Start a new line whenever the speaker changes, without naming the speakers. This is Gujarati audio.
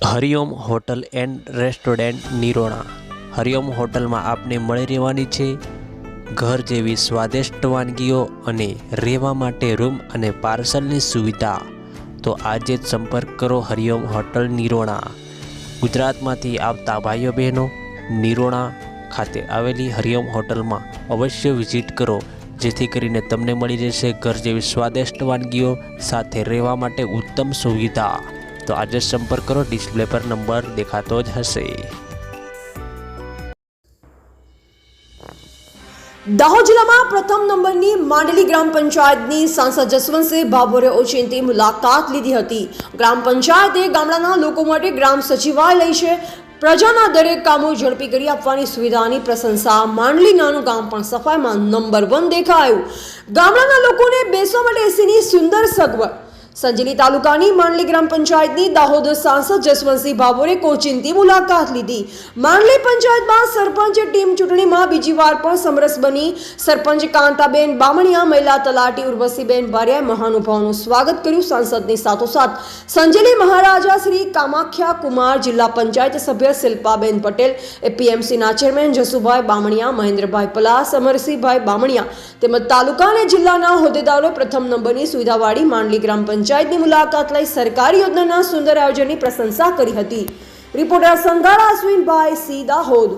હરિઓમ હોટલ એન્ડ રેસ્ટોરન્ટ નિરોણા। હરિઓમ હોટલમાં આપને મળી રહેવાની છે ઘર જેવી સ્વાદિષ્ટ વાનગીઓ અને રહેવા માટે રૂમ અને પાર્સલની સુવિધા। તો આજે જ સંપર્ક કરો હરિઓમ હોટલ નિરોણા। ગુજરાતમાંથી આવતા ભાઈઓ બહેનો નિરોણા ખાતે આવેલી હરિઓમ હોટલમાં અવશ્ય વિઝિટ કરો, જેથી કરીને તમને મળી જશે ઘર જેવી સ્વાદિષ્ટ વાનગીઓ સાથે રહેવા માટે ઉત્તમ સુવિધા। તો આજે સંપર્ક કરો, ડિસ્પ્લે પર નંબર દેખાતો જ હશે।
દાહોદ જિલ્લામાં પ્રથમ નંબરની માંડલી ગ્રામ પંચાયતની સાંસદ જસવંતસિંહ ભાભોરે ઓચિંતી મુલાકાત લીધી હતી। ગ્રામ પંચાયતે ગામડાના લોકો માટે ગ્રામ સચિવાલય છે, પ્રજાના દરેક કામો ઝડપી કરી આપવાની સુવિધાની પ્રશંસા। માંડલી નાનું ગામ પણ સફાઈમાં નંબર 1 દેખાયું। ગામડાના લોકોને બેસવા માટે એસીની સુંદર સગવડ। સંજેલી તાલુકાની માંડલી ગ્રામ પંચાયતની દાહોદ સાંસદ જસવંતસિંહ ભાભોરે ઓચિંતી મુલાકાત લીધી। માંડલી પંચાયતમાં સરપંચ ટીમ ચૂંટણીમાં બીજી વાર પણ સમરસ બની। સરપંચ કાંતાબેન બામણિયા, મહિલા તલાટી ઉર્વશીબેન બારિયાએ મહાનુભાવોનું સ્વાગત કર્યું। સાંસદની સાથોસાથ સંજેલી મહારાજા શ્રી કામાખ્યા કુમાર, જિલ્લા પંચાયત સભ્ય શિલ્પાબેન પટેલ, એપીએમસીના ચેરમેન જસુભાઈ બામણિયા, મહેન્દ્રભાઈ પલાસ, અમરસિંહભાઈ બામણિયા તેમજ તાલુકા અને જિલ્લાના હોદ્દેદારોએ પ્રથમ નંબરની સુવિધાવાળી માંડલી ગ્રામ પંચાયતની મુલાકાત લઈ સરકારી યોજનાના સુંદર આયોજનની પ્રશંસા કરી હતી। રિપોર્ટર સંગાડા અશ્વિનભાઈ સી, દાહોદ।